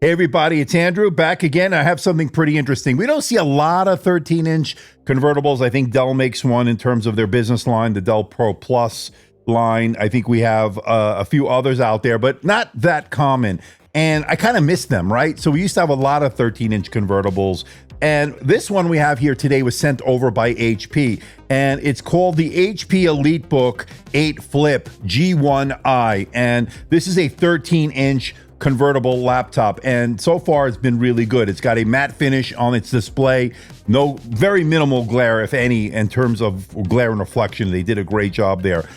Hey everybody, it's Andrew back again. I have something pretty interesting. We don't see a lot of 13-inch convertibles. I think Dell makes one in terms of their business line, the Dell Pro Plus line. I think we have a few others out there, but not that common. And I kind of miss them, right? So we used to have a lot of 13-inch convertibles. And this one we have here today was sent over by HP. And it's called the HP EliteBook 8 Flip G1i. And this is a 13-inch convertible laptop, and so far it's been really good. It's got a matte finish on its display, very minimal glare, if any, in terms of glare and reflection. They did a great job there.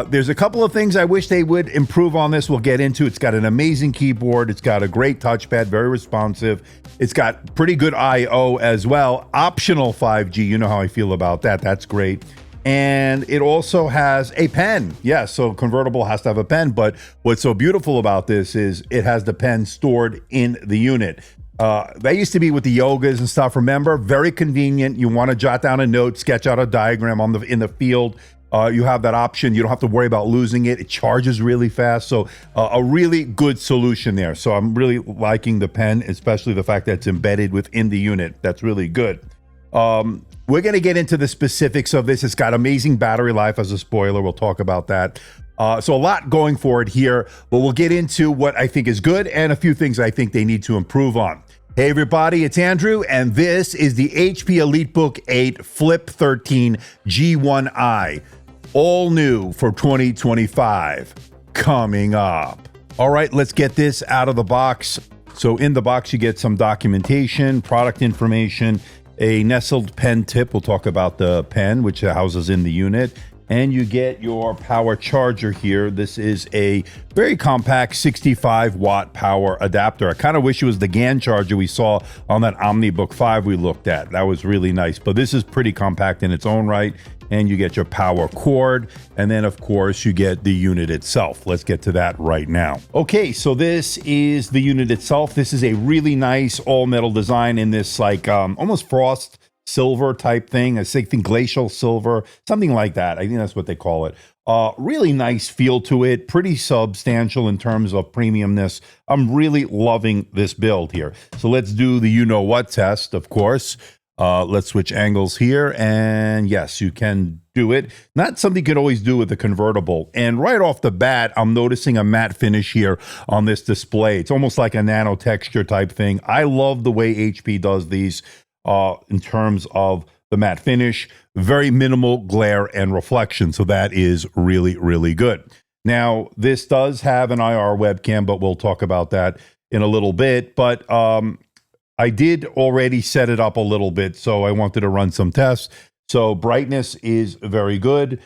There's a couple of things I wish they would improve on this. We'll get into. It's got an amazing keyboard. It's got a great touchpad, very responsive. It's got pretty good I/O as well. Optional 5G. You know how I feel about that. That's great. And it also has a pen. Yeah, so convertible has to have a pen, but what's so beautiful about this is it has the pen stored in the unit. That used to be with the yogas and stuff, remember? Very convenient. You want to jot down a note, sketch out a diagram in the field. You have that option. You don't have to worry about losing it. It charges really fast. So a really good solution there. So I'm really liking the pen, especially the fact that it's embedded within the unit. That's really good. We're going to get into the specifics of this. It's got amazing battery life as a spoiler. We'll talk about that. So a lot going for it here, but we'll get into what I think is good and a few things I think they need to improve on. Hey everybody, it's Andrew, and this is the HP EliteBook 8 Flip 13 G1i. All new for 2025 coming up. All right, let's get this out of the box. So in the box, you get some documentation, product information, a Nestled Pen tip. We'll talk about the pen, which houses in the unit. And you get your power charger here. This is a very compact 65-watt power adapter. I kind of wish it was the GAN charger we saw on that OmniBook 5 we looked at. That was really nice. But this is pretty compact in its own right. And you get your power cord. And then, of course, you get the unit itself. Let's get to that right now. Okay, so this is the unit itself. This is a really nice all-metal design in this like almost frost silver type thing. I think glacial silver, something like that. I think that's what they call it. Really nice feel to it. Pretty substantial in terms of premiumness. I'm really loving this build here. So let's do the you-know-what test, of course. Let's switch angles here, and yes, you can do it. Not something you can always do with a convertible. And right off the bat, I'm noticing a matte finish here on this display. It's almost like a nano texture type thing. I love the way HP does these in terms of the matte finish. Very minimal glare and reflection, so that is really, really good. Now, this does have an IR webcam, but we'll talk about that in a little bit. But I did already set it up a little bit, so I wanted to run some tests. So brightness is very good.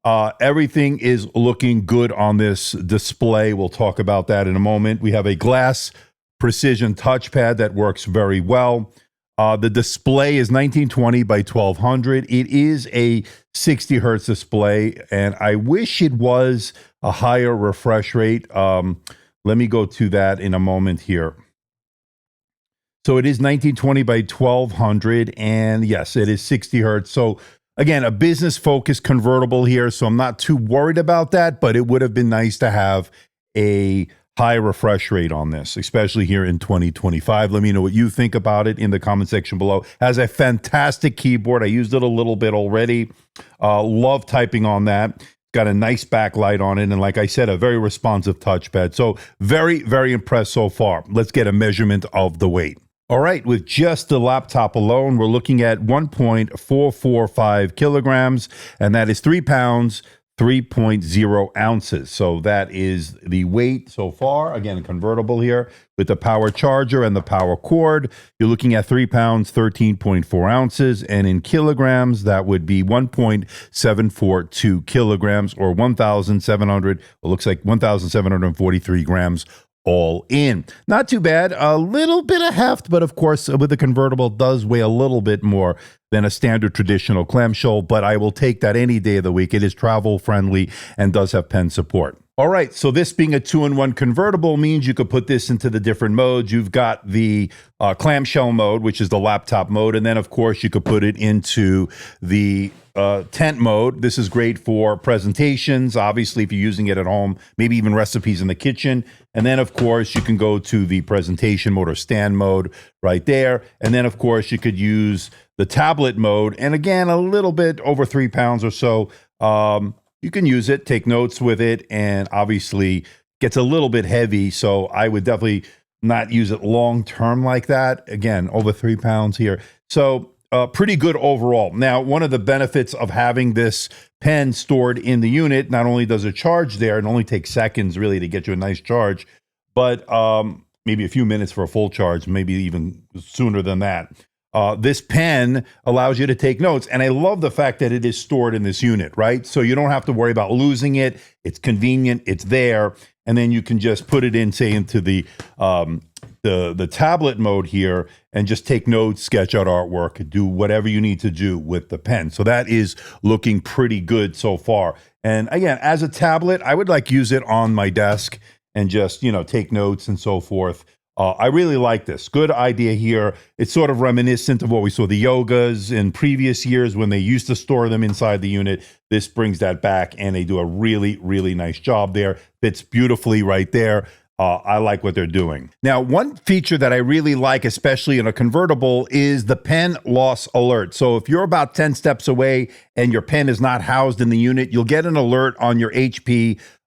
Everything is looking good on this display. We'll talk about that in a moment. We have a glass precision touchpad that works very well. The display is 1920 by 1200. It is a 60 hertz display, and I wish it was a higher refresh rate. Let me go to that in a moment here. So it is 1920 by 1200, and yes, it is 60 hertz. So again, a business-focused convertible here, so I'm not too worried about that, but it would have been nice to have a high refresh rate on this, especially here in 2025. Let me know what you think about it in the comment section below. Has a fantastic keyboard. I used it a little bit already. Love typing on that. Got a nice backlight on it, and like I said, a very responsive touchpad. So very, very impressed so far. Let's get a measurement of the weight. All right, with just the laptop alone, we're looking at 1.445 kilograms, and that is 3 pounds, 3.0 ounces. So that is the weight so far. Again, convertible here with the power charger and the power cord. You're looking at 3 pounds, 13.4 ounces. And in kilograms, that would be 1.742 kilograms or 1,700, it looks like 1,743 grams all in. Not too bad. A little bit of heft, but of course, with the convertible, it does weigh a little bit more than a standard traditional clamshell, but I will take that any day of the week. It is travel friendly and does have pen support. All right, so this being a 2-in-1 convertible means you could put this into the different modes. You've got the clamshell mode, which is the laptop mode, and then of course you could put it into the tent mode. This is great for presentations, obviously if you're using it at home, maybe even recipes in the kitchen. And then of course you can go to the presentation mode or stand mode right there. And then of course you could use the tablet mode, and again, a little bit over 3 pounds or so. You can use it, take notes with it, and obviously gets a little bit heavy. So I would definitely not use it long term like that. Again, over 3 pounds here. So pretty good overall. Now, one of the benefits of having this pen stored in the unit, not only does it charge there, it only takes seconds really to get you a nice charge, but maybe a few minutes for a full charge, maybe even sooner than that. This pen allows you to take notes, and I love the fact that it is stored in this unit, right? So you don't have to worry about losing it. It's convenient. It's there, and then you can just put it in, say, into the tablet mode here, and just take notes, sketch out artwork, do whatever you need to do with the pen. So that is looking pretty good so far. And again, as a tablet, I would like use it on my desk and just take notes and so forth. I really like this. Good idea here. It's sort of reminiscent of what we saw the yogas in previous years when they used to store them inside the unit. This brings that back, and they do a really, really nice job there. Fits beautifully right there. I like what they're doing. Now, one feature that I really like, especially in a convertible, is the pen loss alert. So if you're about 10 steps away and your pen is not housed in the unit, you'll get an alert on your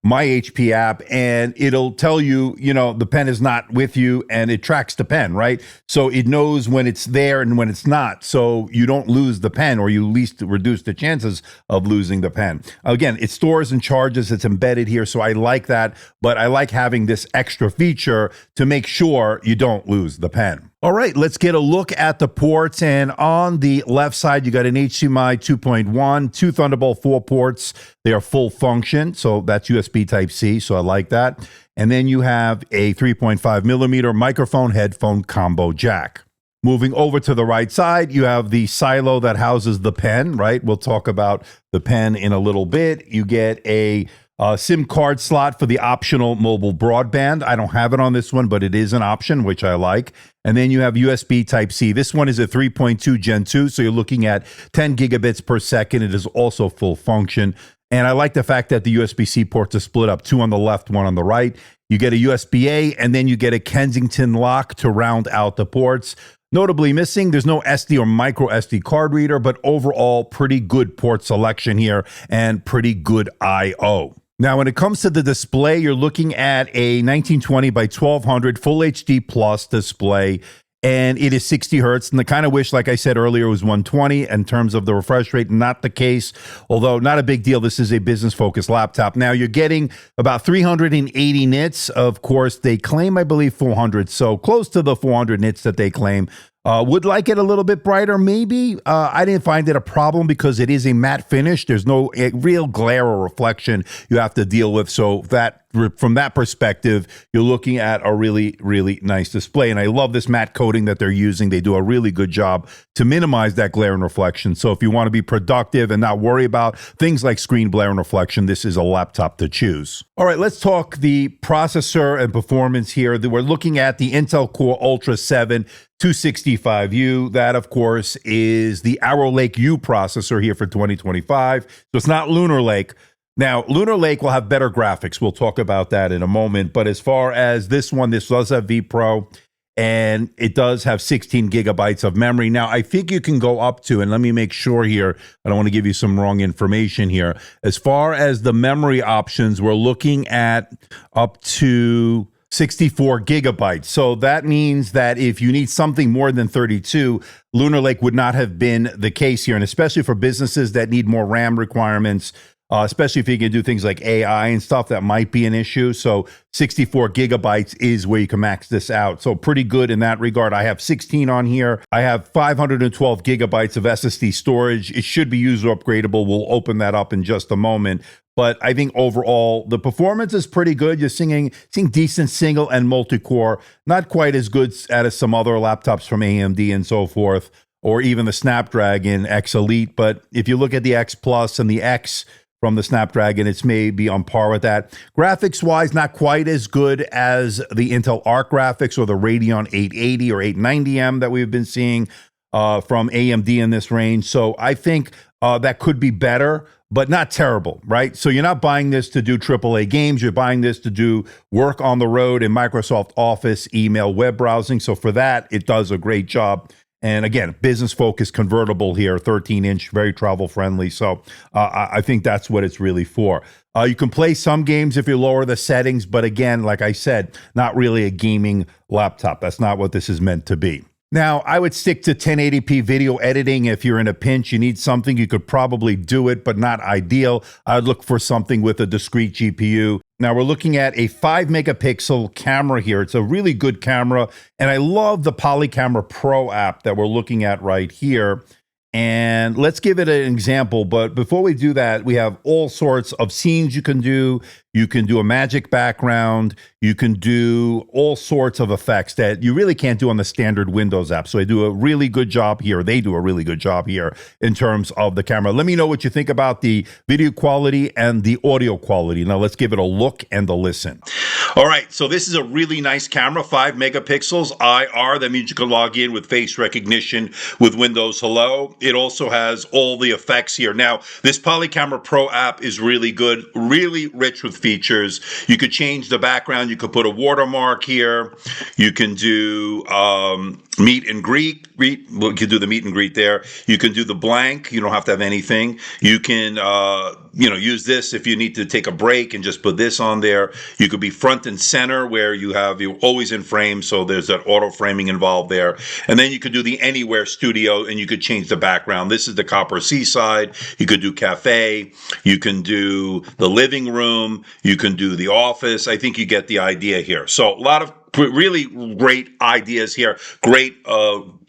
My HP app, and it'll tell you, the pen is not with you, and it tracks the pen, right? So it knows when it's there and when it's not, so you don't lose the pen, or you at least reduce the chances of losing the pen. Again, it stores and charges, it's embedded here, so I like that, but I like having this extra feature to make sure you don't lose the pen. All right, let's get a look at the ports. And on the left side, you got an HDMI 2.1, two Thunderbolt 4 ports. They are full function, so that's USB Type-C, so I like that. And then you have a 3.5 millimeter microphone headphone combo jack. Moving over to the right side, you have the silo that houses the pen, right? We'll talk about the pen in a little bit. You get a SIM card slot for the optional mobile broadband. I don't have it on this one, but it is an option, which I like. And then you have USB Type-C. This one is a 3.2 Gen 2, so you're looking at 10 gigabits per second. It is also full function. And I like the fact that the USB-C ports are split up, 2 on the left, 1 on the right. You get a USB-A, and then you get a Kensington lock to round out the ports. Notably missing, there's no SD or micro SD card reader, but overall pretty good port selection here and pretty good I/O. Now, when it comes to the display, you're looking at a 1920 by 1200 Full HD Plus display, and it is 60 hertz. And I kind of wish, like I said earlier, it was 120 in terms of the refresh rate. Not the case, although not a big deal. This is a business-focused laptop. Now, you're getting about 380 nits. Of course, they claim, I believe, 400, so close to the 400 nits that they claim. Would like it a little bit brighter, maybe. I didn't find it a problem because it is a matte finish. There's no real glare or reflection you have to deal with. So that, from that perspective, you're looking at a really, really nice display. And I love this matte coating that they're using. They do a really good job to minimize that glare and reflection. So if you want to be productive and not worry about things like screen glare and reflection, this is a laptop to choose. All right, let's talk the processor and performance here. We're looking at the Intel Core Ultra 7 265U. That, of course, is the Arrow Lake U processor here for 2025. So it's not Lunar Lake. Now, Lunar Lake will have better graphics. We'll talk about that in a moment. But as far as this one, this does have vPro, and it does have 16 gigabytes of memory. Now, I think you can go up to, and let me make sure here, I don't want to give you some wrong information here. As far as the memory options, we're looking at up to 64 gigabytes. So that means that if you need something more than 32, Lunar Lake would not have been the case here. And especially for businesses that need more RAM requirements, especially if you can do things like AI and stuff, that might be an issue. So 64 gigabytes is where you can max this out. So pretty good in that regard. I have 16 on here. I have 512 gigabytes of SSD storage. It should be user upgradable. We'll open that up in just a moment. But I think overall, the performance is pretty good. You're seeing decent single and multi-core, not quite as good as some other laptops from AMD and so forth, or even the Snapdragon X Elite. But if you look at the X Plus and the X, from the Snapdragon. It's maybe on par with that. Graphics-wise, not quite as good as the Intel Arc graphics or the Radeon 880 or 890M that we've been seeing from AMD in this range. So I think that could be better, but not terrible, right? So you're not buying this to do AAA games. You're buying this to do work on the road in Microsoft Office, email, web browsing. So for that, it does a great job. And again, business focused convertible here, 13-inch, very travel friendly. So I think that's what it's really for. You can play some games if you lower the settings, but again, like I said, not really a gaming laptop. That's not what this is meant to be. Now, I would stick to 1080p video editing. If you're in a pinch, you need something, you could probably do it, but not ideal. I'd look for something with a discrete GPU. Now, we're looking at a 5 megapixel camera here. It's a really good camera, and I love the Polycamera Pro app that we're looking at right here. And let's give it an example. But before we do that, we have all sorts of scenes you can do. You can do a magic background. You can do all sorts of effects that you really can't do on the standard Windows app. So I do a really good job here. They do a really good job here in terms of the camera. Let me know what you think about the video quality and the audio quality. Now let's give it a look and a listen. All right, so this is a really nice camera, 5 megapixels, IR. That means you can log in with face recognition with Windows Hello. It also has all the effects here. Now, this Polycamera Pro app is really good, really rich with features. You could change the background. You could put a watermark here. You can do meet and greet. Well, you can do the meet and greet there. You can do the blank. You don't have to have anything. You can, use this if you need to take a break and just put this on there. You could be front and center where you're always in frame. So there's that auto framing involved there. And then you could do the Anywhere Studio and you could change the background. This is the Copper Seaside. You could do cafe. You can do the living room. You can do the office. I think you get the idea here. So a lot of really great ideas here. Great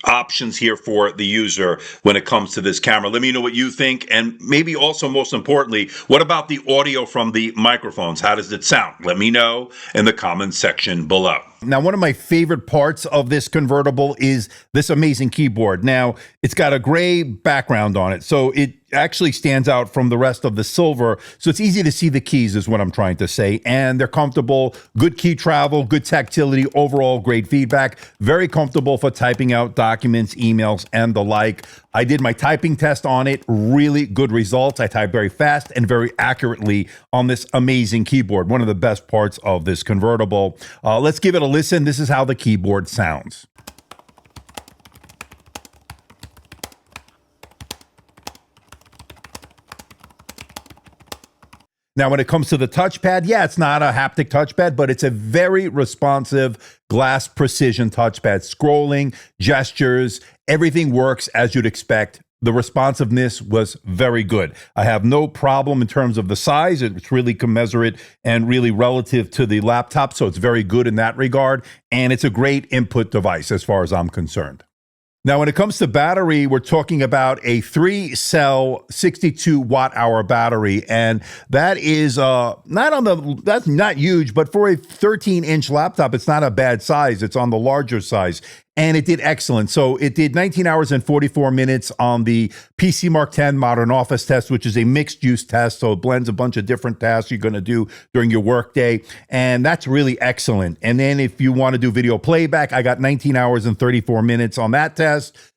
options here for the user when it comes to this camera. Let me know what you think. And maybe also most importantly, what about the audio from the microphones? How does it sound? Let me know in the comments section below. Now, one of my favorite parts of this convertible is this amazing keyboard. Now, it's got a gray background on it, so it actually stands out from the rest of the silver. So it's easy to see the keys is what I'm trying to say. And they're comfortable, good key travel, good tactility, overall great feedback, very comfortable for typing out documents, emails, and the like. I did my typing test on it, really good results. I type very fast and very accurately on this amazing keyboard, one of the best parts of this convertible. Let's give it a listen. This is how the keyboard sounds. Now, when it comes to the touchpad, yeah, it's not a haptic touchpad, but it's a very responsive glass precision touchpad. Scrolling, gestures, everything works as you'd expect. The responsiveness was very good. I have no problem in terms of the size. It's really commensurate and really relative to the laptop, so it's very good in that regard. And it's a great input device as far as I'm concerned. Now, when it comes to battery, we're talking about a 3-cell 62 watt-hour battery, and that is that's not huge, but for a 13-inch laptop, it's not a bad size. It's on the larger size, and it did excellent. So it did 19 hours and 44 minutes on the PC Mark 10 Modern Office test, which is a mixed-use test, so it blends a bunch of different tasks you're going to do during your workday, and that's really excellent. And then if you want to do video playback, I got 19 hours and 34 minutes on that test.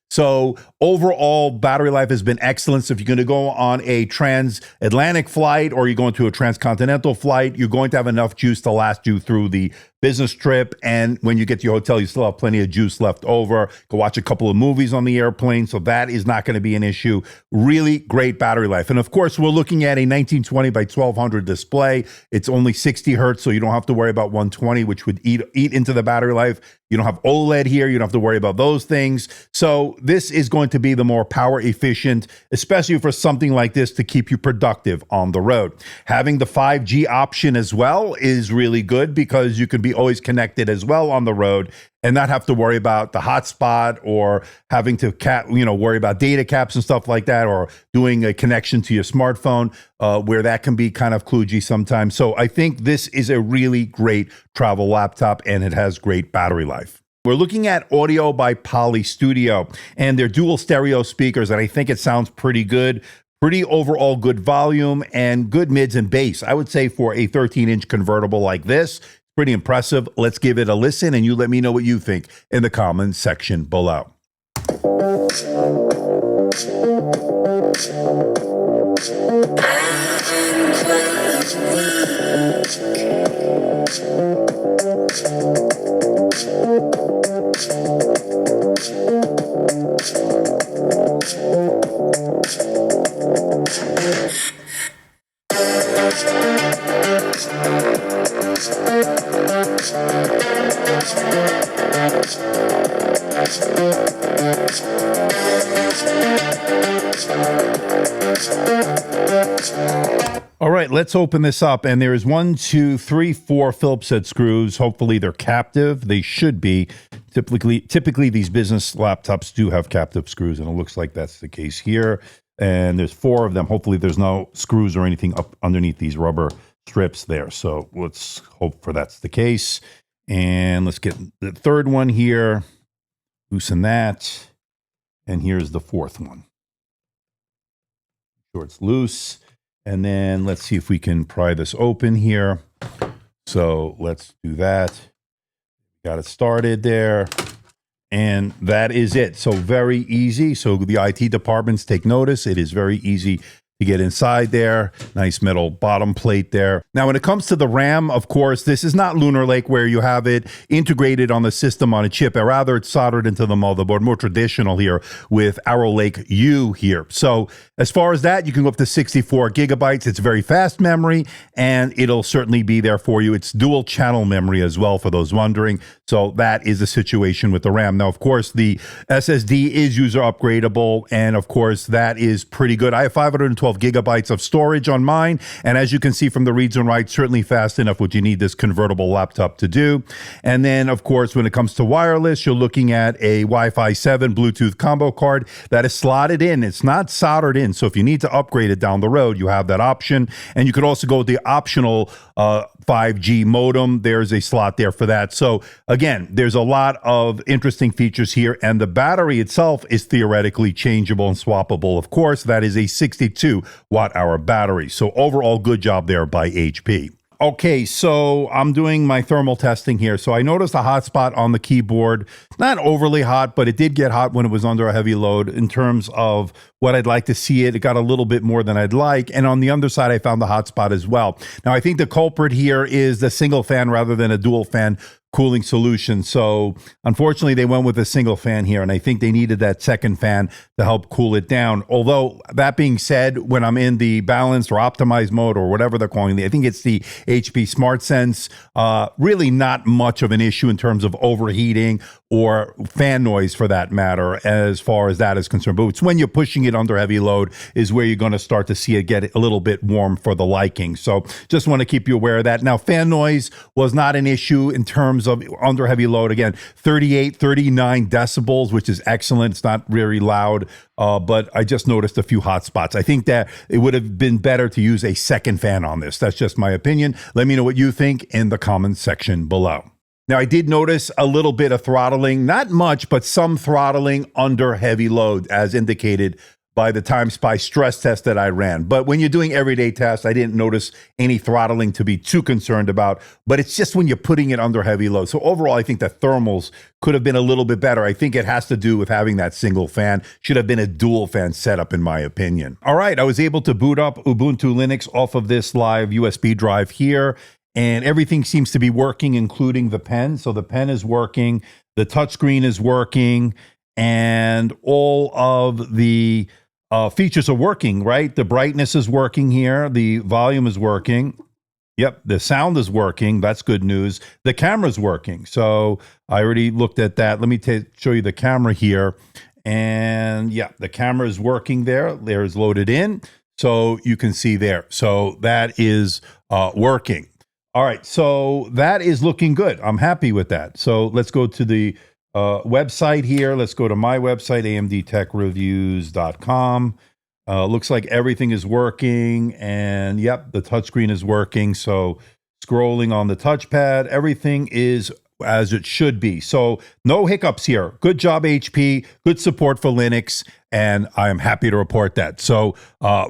So overall, battery life has been excellent. So if you're going to go on a transatlantic flight or you're going to a transcontinental flight, you're going to have enough juice to last you through the business trip. And when you get to your hotel, you still have plenty of juice left over. Go watch a couple of movies on the airplane. So that is not going to be an issue. Really great battery life. And of course, we're looking at a 1920 by 1200 display. It's only 60 hertz, so you don't have to worry about 120, which would eat into the battery life. You don't have OLED here. You don't have to worry about those things. So this is going to be the more power efficient, especially for something like this to keep you productive on the road. Having the 5G option as well is really good because you can be always connected as well on the road and not have to worry about the hotspot or having to worry about data caps and stuff like that, or doing a connection to your smartphone where that can be kind of kludgy sometimes. So I think this is a really great travel laptop and it has great battery life. We're looking at audio by Poly Studio and their dual stereo speakers, and I think it sounds pretty good. Pretty overall good volume and good mids and bass. I would say for a 13-inch convertible like this, pretty impressive. Let's give it a listen, and you let me know what you think in the comments section below. All right, let's open this up. And there's 1, 2, 3, 4 Phillips head screws. Hopefully they're captive. They should be. Typically these business laptops do have captive screws, and it looks like that's the case here. And there's 4 of them. Hopefully there's no screws or anything up underneath these rubber strips there. So let's hope for that's the case. And let's get the third one here. Loosen that. And here's the fourth one. Sure it's loose. And then let's see if we can pry this open here. So let's do that. Got it started there. And that is it. So very easy. So the IT departments take notice. It is very easy to get inside there. Nice metal bottom plate there. Now, when it comes to the RAM, of course, this is not Lunar Lake where you have it integrated on the system on a chip, but rather it's soldered into the motherboard, more traditional here with Arrow Lake U here. So as far as that, you can go up to 64 gigabytes. It's very fast memory, and it'll certainly be there for you. It's dual channel memory as well, for those wondering. So that is the situation with the RAM. Now, of course, the SSD is user upgradable, and of course, that is pretty good. I have 512 gigabytes of storage on mine, and as you can see from the reads and writes, certainly fast enough what you need this convertible laptop to do. And then, of course, when it comes to wireless, you're looking at a Wi-Fi 7 Bluetooth combo card that is slotted in. It's not soldered in, so if you need to upgrade it down the road, you have that option. And you could also go with the optional 5G modem. There's a slot there for that. So again, there's a lot of interesting features here, and the battery itself is theoretically changeable and swappable. Of course, that is a 62 watt-hour battery. So overall, good job there by HP. Okay, so I'm doing my thermal testing here. So I noticed a hot spot on the keyboard. Not overly hot, but it did get hot when it was under a heavy load. In terms of what I'd like to see it got a little bit more than I'd like. And on the underside, I found the hot spot as well. Now, I think the culprit here is the single fan rather than a dual fan cooling solution. So unfortunately, they went with a single fan here, and I think they needed that second fan to help cool it down. Although, that being said, when I'm in the balanced or optimized mode or whatever they're calling it, I think it's the HP SmartSense, really not much of an issue in terms of overheating or fan noise for that matter, as far as that is concerned. But it's when you're pushing it under heavy load is where you're going to start to see it get a little bit warm for the liking. So just want to keep you aware of that. Now, fan noise was not an issue in terms of under heavy load. Again, 38, 39 decibels, which is excellent. It's not very loud, but I just noticed a few hot spots. I think that it would have been better to use a second fan on this. That's just my opinion. Let me know what you think in the comments section below. Now, I did notice a little bit of throttling, not much, but some throttling under heavy load, as indicated by the TimeSpy stress test that I ran. But when you're doing everyday tests, I didn't notice any throttling to be too concerned about, but it's just when you're putting it under heavy load. So overall, I think the thermals could have been a little bit better. I think it has to do with having that single fan. Should have been a dual fan setup, in my opinion. All right, I was able to boot up Ubuntu Linux off of this live USB drive here, and everything seems to be working, including the pen. So the pen is working, the touchscreen is working, and all of the features are working, right? The brightness is working here. The volume is working. Yep, the sound is working. That's good news. The camera's working. So I already looked at that. Let me show you the camera here. And yeah, the camera is working there. There's loaded in. So you can see there. So that is working. All right, so that is looking good. I'm happy with that. So let's go to the website here. Let's go to my website, amdtechreviews.com. Looks like everything is working, and yep, the touchscreen is working. So scrolling on the touchpad, everything is as it should be. So no hiccups here. Good job, HP. Good support for Linux. And I am happy to report that. So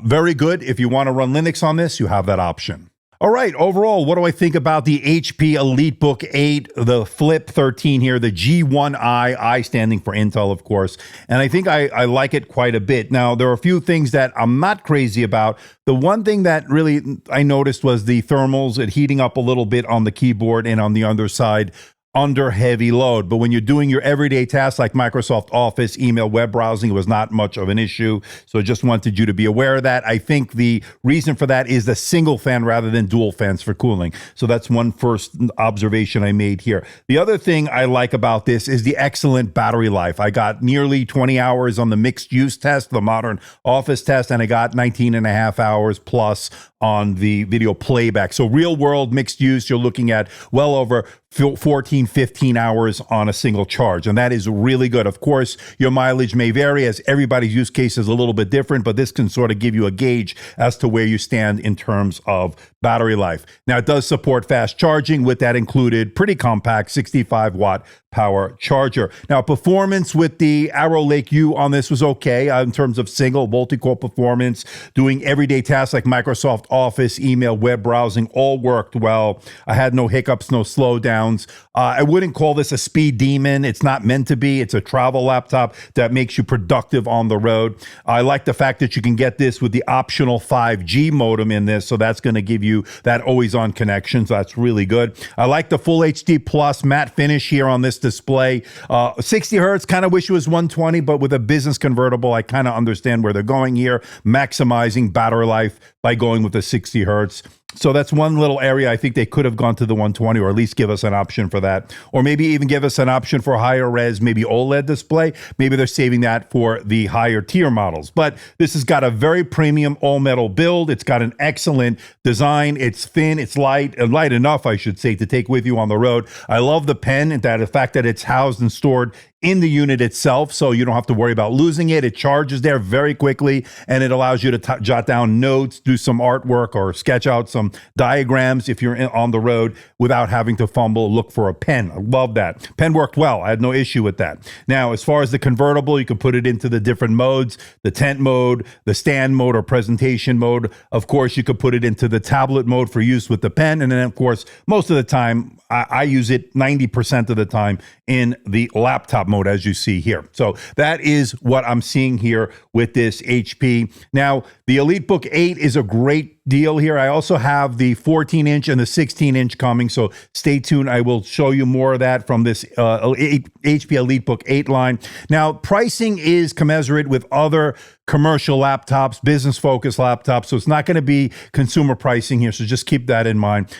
very good. If you want to run Linux on this, you have that option. All right, overall, what do I think about the HP EliteBook 8, the Flip 13 here, the G1i, I standing for Intel, of course, and I think I like it quite a bit. Now, there are a few things that I'm not crazy about. The one thing that really I noticed was the thermals, it heating up a little bit on the keyboard and on the underside under heavy load. But when you're doing your everyday tasks like Microsoft Office, email, web browsing, it was not much of an issue. So I just wanted you to be aware of that. I think the reason for that is the single fan rather than dual fans for cooling. So that's one first observation I made here. The other thing I like about this is the excellent battery life. I got nearly 20 hours on the mixed use test, the modern office test, and I got 19 and a half hours plus on the video playback. So real world mixed use, you're looking at well over 14, 15 hours on a single charge. And that is really good. Of course, your mileage may vary as everybody's use case is a little bit different, but this can sort of give you a gauge as to where you stand in terms of battery life. Now, it does support fast charging with that included pretty compact 65-watt power charger. Now, performance with the Arrow Lake U on this was okay in terms of single multi-core performance. Doing everyday tasks like Microsoft Office, email, web browsing, all worked well. I had no hiccups, no slowdowns. I wouldn't call this a speed demon. It's not meant to be. It's a travel laptop that makes you productive on the road. I like the fact that you can get this with the optional 5G modem in this, so that's going to give you that always-on connection, so that's really good. I like the Full HD Plus matte finish here on this display. 60 hertz, kind of wish it was 120, but with a business convertible, I kind of understand where they're going here, maximizing battery life by going with the 60 hertz. So that's one little area I think they could have gone to the 120, or at least give us an option for that. Or maybe even give us an option for higher res, maybe OLED display. Maybe they're saving that for the higher tier models. But this has got a very premium all-metal build. It's got an excellent design. It's thin, it's light, and light enough, I should say, to take with you on the road. I love the pen and the fact that it's housed and stored in the unit itself, so you don't have to worry about losing it. It charges there very quickly, and it allows you to jot down notes, do some artwork, or sketch out some diagrams if you're on the road without having to fumble, look for a pen. I love that. Pen worked well. I had no issue with that. Now, as far as the convertible, you can put it into the different modes, the tent mode, the stand mode, or presentation mode. Of course, you could put it into the tablet mode for use with the pen, and then, of course, most of the time, I use it 90% of the time in the laptop mode, as you see here. So that is what I'm seeing here with this HP. Now, the EliteBook 8 is a great deal here. I also have the 14-inch and the 16-inch coming, so stay tuned. I will show you more of that from this HP EliteBook 8 line. Now, pricing is commensurate with other commercial laptops, business-focused laptops, so it's not going to be consumer pricing here, so just keep that in mind.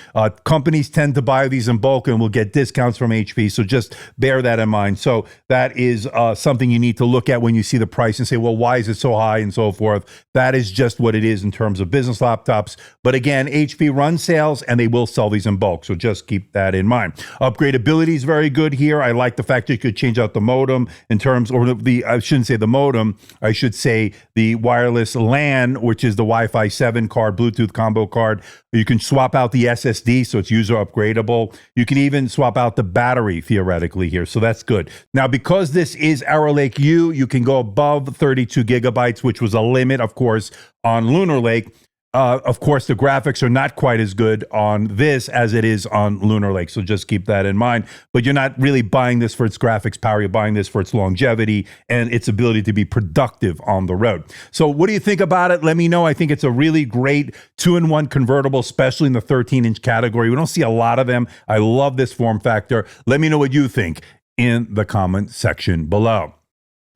Companies tend to buy these in bulk and will get discounts from HP, so just bear that in mind. So that is something you need to look at when you see the price and say, well, why is it so high and so forth? That is just what it is in terms of business laptops. But again, HP runs sales and they will sell these in bulk, so just keep that in mind. Upgradeability is very good here. I like the fact that you could change out the modem in terms, or the, I shouldn't say the modem, I should say the wireless LAN, which is the Wi-Fi 7 card, Bluetooth combo card. You can swap out the SSD, so it's user upgradable. You can even swap out the battery theoretically here, so that's good. Now, because this is Arrow Lake U, you can go above 32 gigabytes, which was a limit, of course, on Lunar Lake. Of course, the graphics are not quite as good on this as it is on Lunar Lake, so just keep that in mind. But you're not really buying this for its graphics power. You're buying this for its longevity and its ability to be productive on the road. So what do you think about it? Let me know. I think it's a really great 2-in-1 convertible, especially in the 13-inch category. We don't see a lot of them. I love this form factor. Let me know what you think in the comment section below.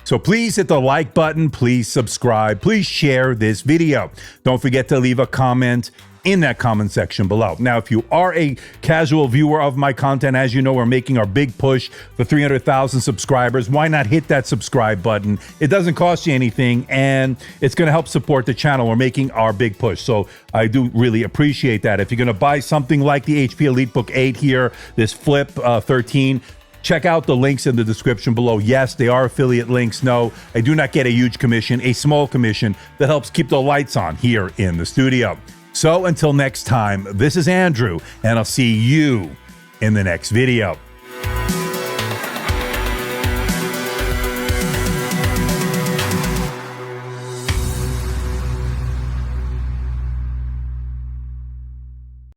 So please hit the like button, please subscribe, please share this video. Don't forget to leave a comment in that comment section below. Now, if you are a casual viewer of my content, as you know, we're making our big push for 300,000 subscribers. Why not hit that subscribe button? It doesn't cost you anything, and it's going to help support the channel. We're making our big push, so I do really appreciate that. If you're going to buy something like the HP EliteBook 8 here, this Flip 13, check out the links in the description below. Yes, they are affiliate links. No, I do not get a huge commission, a small commission that helps keep the lights on here in the studio. So until next time, this is Andrew, and I'll see you in the next video.